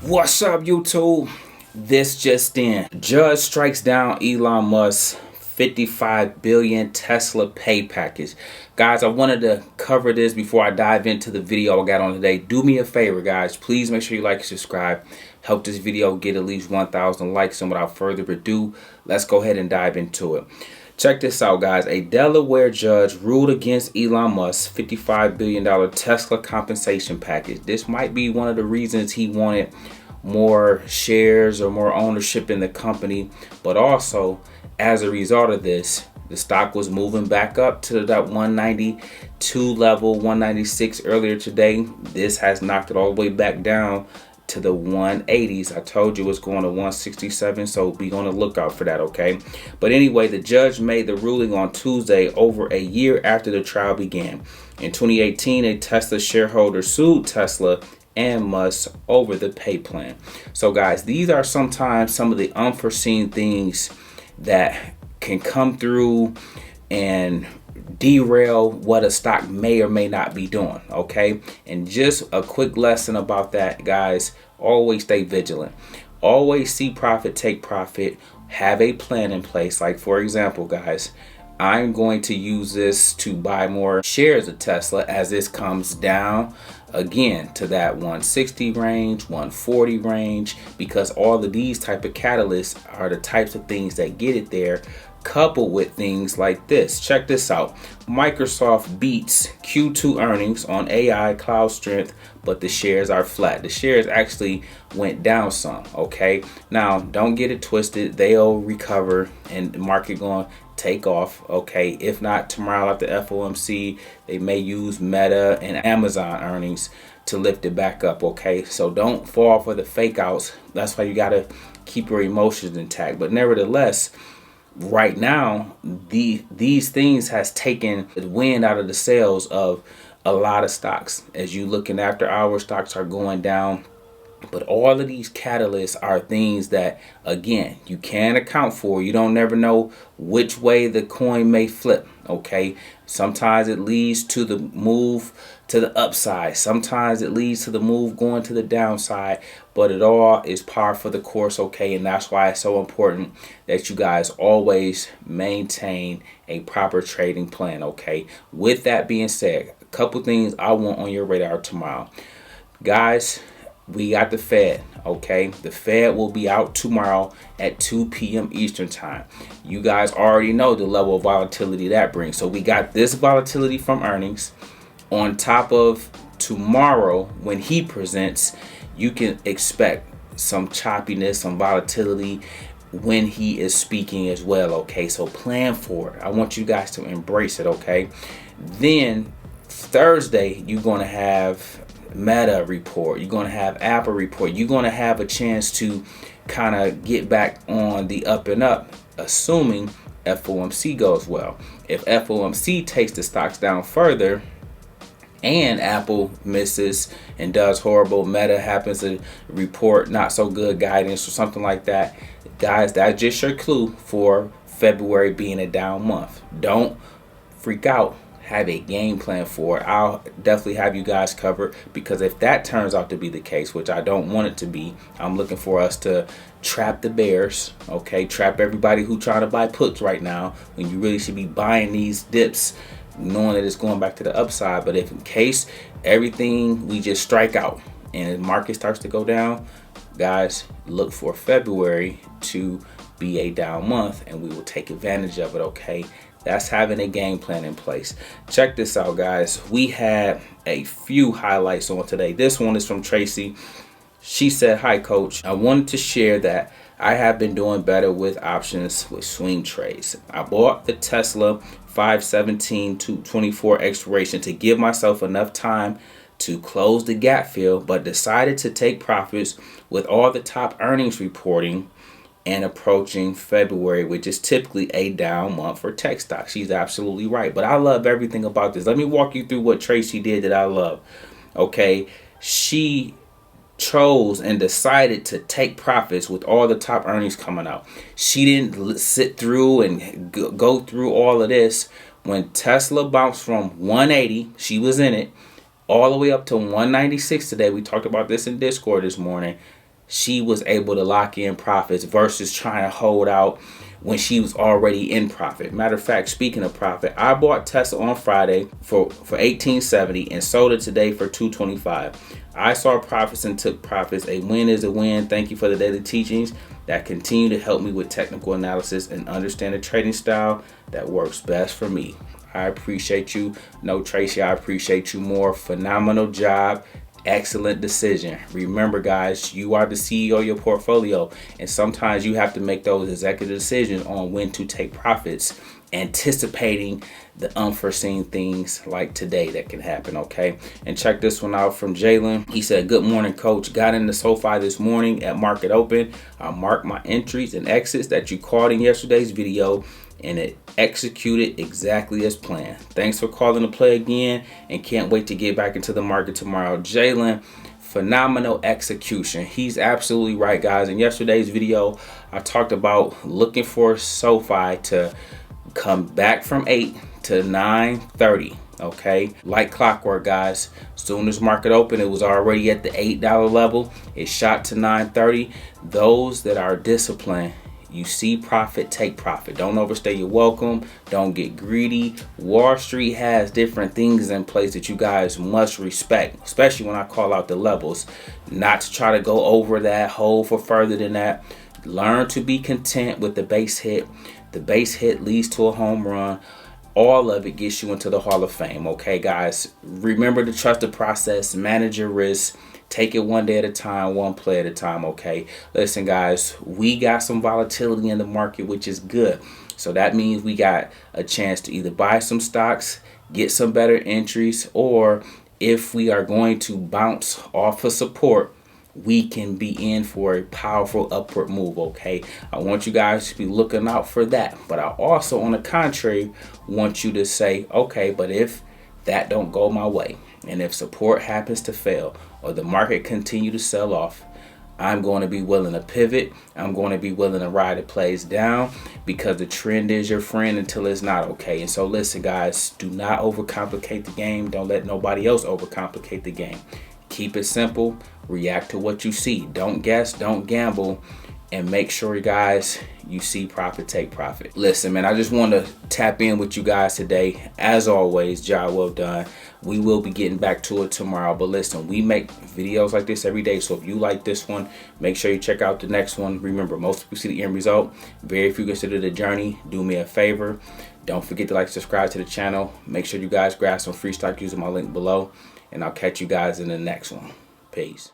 What's up, YouTube? This just in. Judge strikes down Elon Musk's 55 billion Tesla pay package. Guys, I wanted to cover this before I dive into the video I got on today. Do me a favor, guys. Please make sure you like and subscribe. Help this video get at least 1,000 likes. And without further ado, let's go ahead and dive into it. Check this out, guys. A Delaware judge ruled against Elon Musk's $55 billion Tesla compensation package. This might be one of the reasons he wanted more shares or more ownership in the company, but also as a result of this, the stock was moving back up to that 192 level, 196 earlier today. This has knocked it all the way back down to the 180s. I told you it's going to 167, so be on the lookout for that, okay? But anyway, the judge made the ruling on Tuesday, over a year after the trial began. In 2018, a Tesla shareholder sued Tesla and Musk over the pay plan. So guys, these are sometimes some of the unforeseen things that can come through and derail what a stock may or may not be doing, okay? And just a quick lesson about that, guys: always stay vigilant. Always see profit, take profit, have a plan in place. Like, for example, guys, I'm going to use this to buy more shares of Tesla as this comes down again to that 160 range, 140 range, because all of these type of catalysts are the types of things that get it there, coupled with things like this. Check this out. Microsoft beats Q2 earnings on AI cloud strength, but the shares are flat. The shares actually went down some, okay? Now, don't get it twisted. They'll recover and the market going to take off, okay? If not tomorrow after FOMC, they may use Meta and Amazon earnings to lift it back up, okay? So don't fall for the fake outs. That's why you got to keep your emotions intact. But nevertheless, right now, these things has taken the wind out of the sails of a lot of stocks. As you looking after hour, stocks are going down. But all of these catalysts are things that, again, you can't account for. You don't never know which way the coin may flip, okay? Sometimes it leads to the move to the upside. Sometimes it leads to the move going to the downside. But it all is par for the course, okay? And that's why it's so important that you guys always maintain a proper trading plan, okay? With that being said, a couple things I want on your radar tomorrow. Guys, we got the Fed, okay? The Fed will be out tomorrow at 2 p.m. Eastern time. You guys already know the level of volatility that brings. So we got this volatility from earnings. On top of tomorrow, when he presents, you can expect some choppiness, some volatility when he is speaking as well, okay? So plan for it. I want you guys to embrace it, okay? Then Thursday, you're going to have Meta report, you're going to have Apple report, you're going to have a chance to kind of get back on the up and up, assuming FOMC goes well. If FOMC takes the stocks down further and Apple misses and does horrible, Meta happens to report not so good guidance or something like that, guys, that's just your clue for February being a down month. Don't freak out. Have a game plan for it. I'll definitely have you guys covered, because if that turns out to be the case, which I don't want it to be, I'm looking for us to trap the bears, okay? Trap everybody who trying to buy puts right now when you really should be buying these dips, knowing that it's going back to the upside. But if in case everything we just strike out and the market starts to go down, guys, look for February to be a down month and we will take advantage of it, okay? That's having a game plan in place. Check this out, guys. We had a few highlights on today. This one is from Tracy. She said, "Hi, coach. I wanted to share that I have been doing better with options with swing trades. I bought the Tesla 517 to 24 expiration to give myself enough time to close the gap fill, but decided to take profits with all the top earnings reporting and approaching February, which is typically a down month for tech stocks." She's absolutely right. But I love everything about this. Let me walk you through what Tracy did that I love. Okay, she chose and decided to take profits with all the top earnings coming out. She didn't sit through and go through all of this When Tesla bounced from 180, she was in it, all the way up to 196 today. We talked about this in Discord this morning. She was able to lock in profits versus trying to hold out when she was already in profit. Matter of fact, speaking of profit, I bought Tesla on Friday for $18.70 and sold it today for $2.25. I saw profits and took profits. A win is a win. Thank you for the daily teachings that continue to help me with technical analysis and understand the trading style that works best for me. I appreciate you. No, Tracy, I appreciate you more. Phenomenal job. Excellent decision. Remember, guys, you are the CEO of your portfolio, and sometimes you have to make those executive decisions on when to take profits, anticipating the unforeseen things like today that can happen. Okay, and check this one out from Jalen. He said, good morning, coach. Got into SoFi this morning at market open. I marked my entries and exits that you called in yesterday's video, and it executed exactly as planned. Thanks for calling to play again, and can't wait to get back into the market tomorrow. Jalen, phenomenal execution. He's absolutely right, guys. In yesterday's video, I talked about looking for SoFi to come back from 8 to 9.30. Okay, like clockwork, guys. Soon as market open, it was already at the $8 level. It shot to 9.30. Those that are disciplined, you see profit, take profit. Don't overstay your welcome. Don't get greedy. Wall Street has different things in place that you guys must respect, especially when I call out the levels. Not to try to go over that, hold for further than that. Learn to be content with the base hit. The base hit leads to a home run. All of it gets you into the Hall of Fame. Okay, guys, remember to trust the process, manage your risk. Take it one day at a time, one play at a time, okay? Listen, guys, we got some volatility in the market, which is good. So that means we got a chance to either buy some stocks, get some better entries, or if we are going to bounce off of support, we can be in for a powerful upward move, okay? I want you guys to be looking out for that. But I also, on the contrary, want you to say, okay, but if that don't go my way, and if support happens to fail or the market continue to sell off, I'm going to be willing to pivot. I'm going to be willing to ride the plays down, because the trend is your friend until it's not, okay? And so listen, guys, do not overcomplicate the game. Don't let nobody else overcomplicate the game. Keep it simple. React to what you see. Don't guess, don't gamble, and make sure, guys, you see profit, take profit. Listen, man, I just want to tap in with you guys today. As always, job well done. We will be getting back to it tomorrow. But listen, we make videos like this every day. So if you like this one, make sure you check out the next one. Remember, most people see the end result. Very few consider the journey. Do me a favor. Don't forget to like, subscribe to the channel. Make sure you guys grab some free stock using my link below. And I'll catch you guys in the next one. Peace.